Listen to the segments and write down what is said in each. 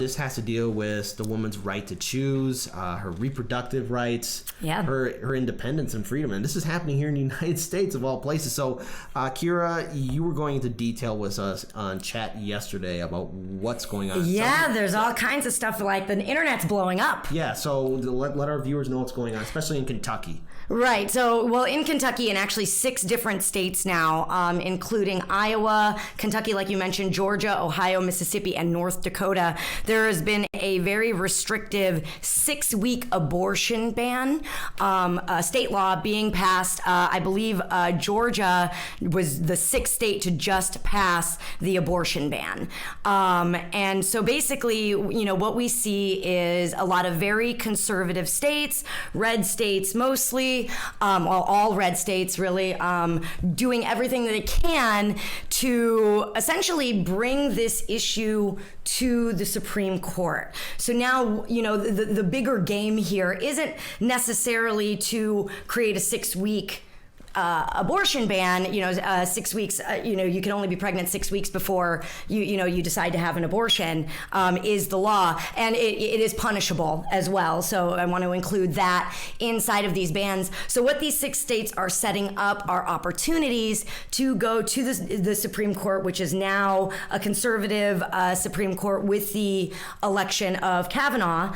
This has to deal with the woman's right to choose, her reproductive rights, her independence and freedom. And this is happening here in the United States, of all places. So, Kira, you were going into detail with us on chat yesterday about what's going on. Yeah, there's all kinds of stuff, like the internet's blowing up. Yeah, so let our viewers know what's going on, especially in Kentucky. Right. So, well, in Kentucky, and actually 6 different states now, including Iowa, Kentucky, like you mentioned, Georgia, Ohio, Mississippi, and North Dakota, there has been a very restrictive 6-week abortion ban, state law being passed. I believe Georgia was the 6th state to just pass the abortion ban. And so basically, you know, what we see is a lot of very conservative states, red states mostly, all red states really, doing everything that they can to essentially bring this issue to the Supreme Court. So now, you know, the bigger game here isn't necessarily to create a 6-week abortion ban, 6 weeks, you can only be pregnant 6 weeks before you decide to have an abortion, is the law. And it is punishable as well. So I want to include that inside of these bans. So what these 6 states are setting up are opportunities to go to the Supreme Court, which is now a conservative Supreme Court with the election of Kavanaugh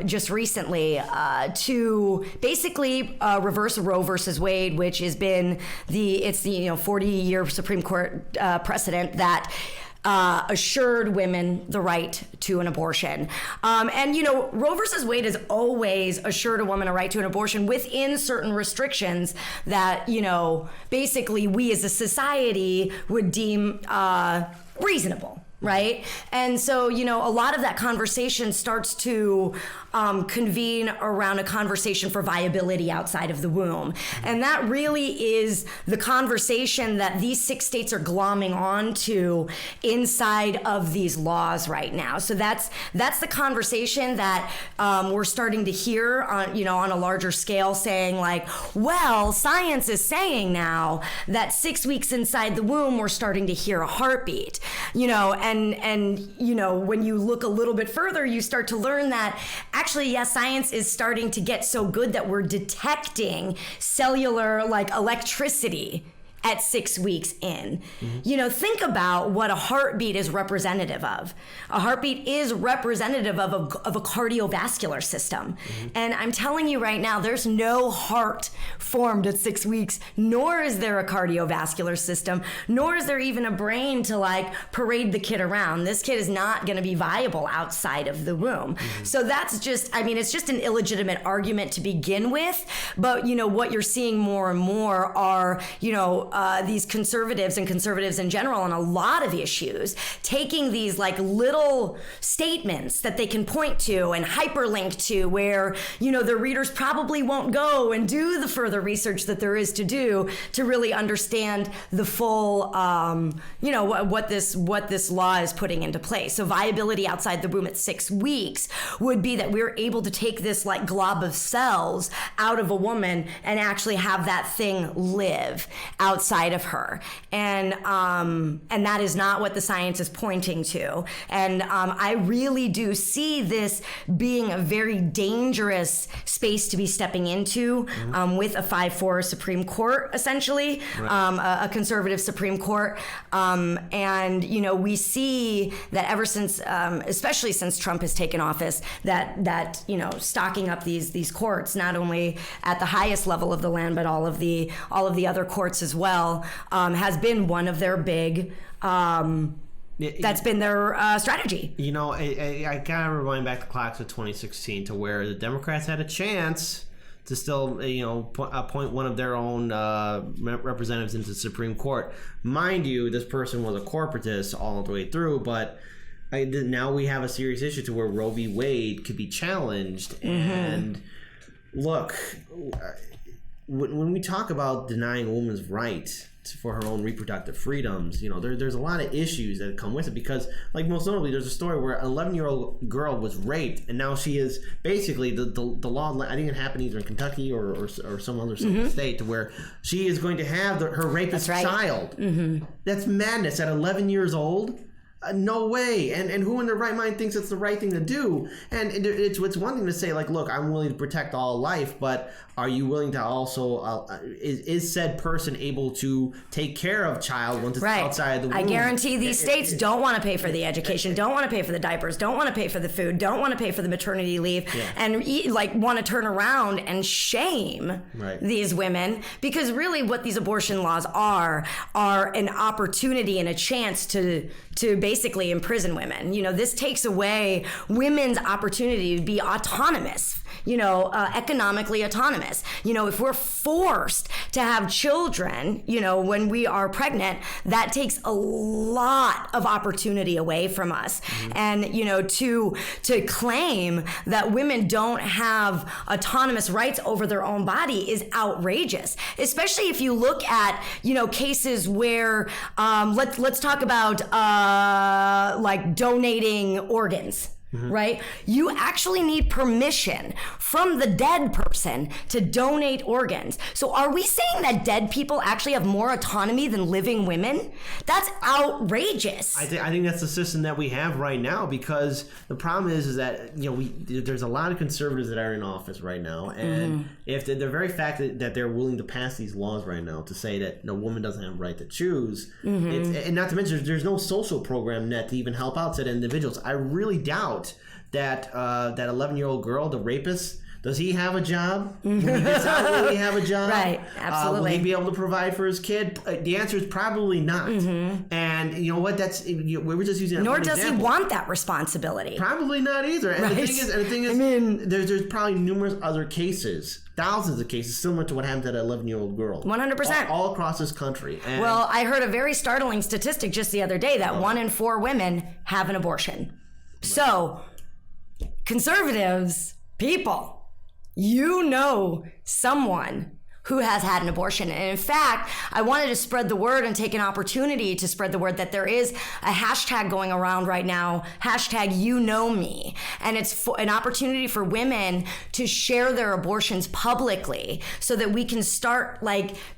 just recently, to basically reverse Roe versus Wade, which has been the 40-year Supreme Court precedent that assured women the right to an abortion. And Roe versus Wade has always assured a woman a right to an abortion within certain restrictions that, basically we as a society would deem reasonable. Right? And so, a lot of that conversation starts to convene around a conversation for viability outside of the womb. And that really is the conversation that these 6 states are glomming onto inside of these laws right now. So that's the conversation that we're starting to hear on a larger scale, saying like, well, science is saying now that 6 weeks inside the womb, we're starting to hear a heartbeat, and when you look a little bit further, you start to learn that actually, yes, science is starting to get so good that we're detecting cellular electricity at 6 weeks in. Mm-hmm. Think about what a heartbeat is representative of. A heartbeat is representative of a cardiovascular system. Mm-hmm. And I'm telling you right now, there's no heart formed at 6 weeks, nor is there a cardiovascular system, nor is there even a brain to parade the kid around. This kid is not going to be viable outside of the womb. Mm-hmm. So that's just, it's just an illegitimate argument to begin with. But, what you're seeing more and more are, these conservatives and conservatives in general on a lot of issues, taking these little statements that they can point to and hyperlink to where, their readers probably won't go and do the further research that there is to do to really understand the full, what this law is putting into place. So viability outside the womb at 6 weeks would be that we're able to take this glob of cells out of a woman and actually have that thing live outside of her, and that is not what the science is pointing to. And I really do see this being a very dangerous space to be stepping into, with a 5-4 Supreme Court, essentially, right. A conservative Supreme Court, and we see that ever since, especially since Trump has taken office, that stocking up these courts, not only at the highest level of the land, but all of the other courts as well, has been one of their big that's been their strategy. I kind of rewind back the clocks of 2016 to where the Democrats had a chance to still appoint one of their own representatives into the Supreme Court. Mind you, this person was a corporatist all the way through, but now we have a serious issue to where Roe v. Wade could be challenged. Mm-hmm. And look, when we talk about denying a woman's right for her own reproductive freedoms, there's a lot of issues that come with it, because most notably there's a story where an 11-year-old girl was raped, and now she is basically the law, I think it happened either in Kentucky or some other mm-hmm. state, to where she is going to have her rapist child. Mm-hmm. That's madness at 11 years old. No way. And who in their right mind thinks it's the right thing to do? And it's one thing to say, like, look, I'm willing to protect all life, but are you willing to also, is said person able to take care of child once it's outside the womb? I guarantee these states don't want to pay for the education, don't want to pay for the diapers, don't want to pay for the food, don't want to pay for the maternity leave, and want to turn around and shame these women, because really what these abortion laws are an opportunity and a chance to basically imprison women. This takes away women's opportunity to be autonomous, economically autonomous. If we're forced to have children, when we are pregnant, that takes a lot of opportunity away from us. And, to claim that women don't have autonomous rights over their own body is outrageous, especially if you look at, cases where, let's talk about, like donating organs. Right? You actually need permission from the dead person to donate organs. So are we saying that dead people actually have more autonomy than living women? That's outrageous. I think that's the system that we have right now, because the problem is that there's a lot of conservatives that are in office right now, and if the very fact that they're willing to pass these laws right now to say that no woman doesn't have a right to choose, and not to mention there's no social program net to even help out said individuals. I really doubt that 11-year-old girl, the rapist, does he have a job? When he gets out, will he have a job? Right, absolutely. Will he be able to provide for his kid? The answer is probably not. And you know what? We were just using that Nor for an does example. he want that responsibility. Probably not either. And the thing is, there's probably numerous other cases, thousands of cases similar to what happened to that 11-year-old girl. 100%. All across this country. And well, I heard a very startling statistic just the other day that 1 in 4 women have an abortion. So, conservatives, people, someone who has had an abortion. And in fact, I wanted to spread the word and take an opportunity to spread the word that there is a hashtag going around right now, #YouKnowMe. And it's an opportunity for women to share their abortions publicly so that we can start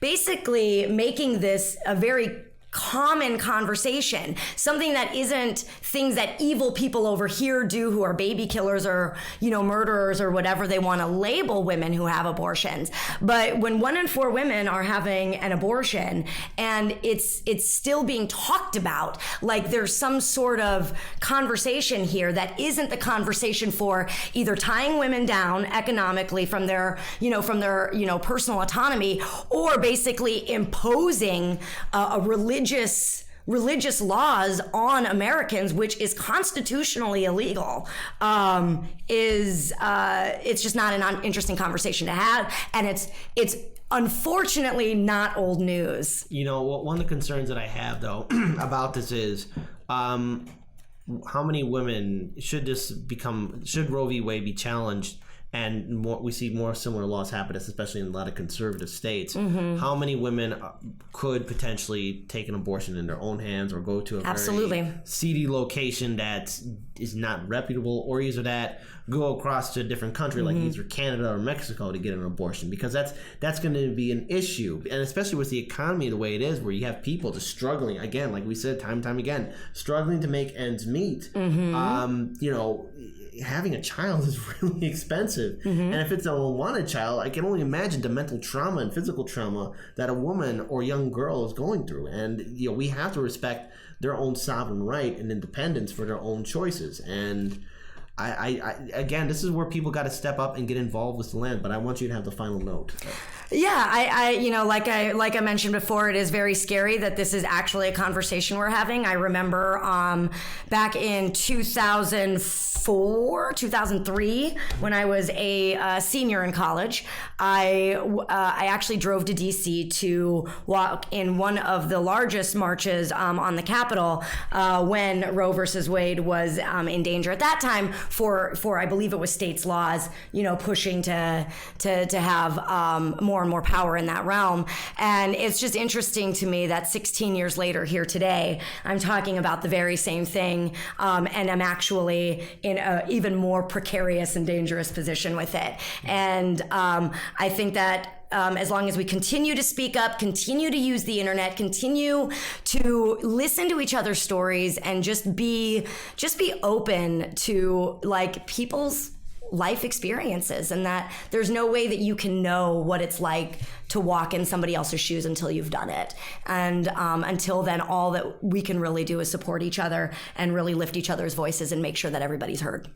basically making this a very common conversation, something that isn't things that evil people over here do who are baby killers or, murderers or whatever they want to label women who have abortions. But when 1 in 4 women are having an abortion and it's still being talked about, like there's some sort of conversation here that isn't the conversation for either tying women down economically from their personal autonomy, or basically imposing a religious laws on Americans, which is constitutionally illegal, it's just not an interesting conversation to have, and it's unfortunately not old news. One of the concerns that I have though about this is how many women should Roe v. Wade be challenged? And we see more similar laws happen, especially in a lot of conservative states. How many women could potentially take an abortion in their own hands, or go to a very seedy location that is not reputable, or either that go across to a different country like either Canada or Mexico to get an abortion? Because that's going to be an issue, and especially with the economy the way it is, where you have people just struggling, again, like we said time and time again, struggling to make ends meet. Having a child is really expensive. And if it's an unwanted child, I can only imagine the mental trauma and physical trauma that a woman or young girl is going through. And we have to respect their own sovereign right and independence for their own choices. And I again, this is where people got to step up and get involved with the land. But I want you to have the final note. Yeah, like I mentioned before, it is very scary that this is actually a conversation we're having. I remember back in 2004, 2003, when I was a senior in college, I actually drove to DC to walk in one of the largest marches on the Capitol when Roe versus Wade was in danger at that time for I believe it was states' laws, pushing to have more and more power in that realm. And it's just interesting to me that 16 years later here today, I'm talking about the very same thing, and I'm actually in an even more precarious and dangerous position with it. And I think that as long as we continue to speak up, continue to use the internet, continue to listen to each other's stories, and just be open to like people's life experiences, and that there's no way that you can know what it's like to walk in somebody else's shoes until you've done it. And until then, all that we can really do is support each other and really lift each other's voices and make sure that everybody's heard.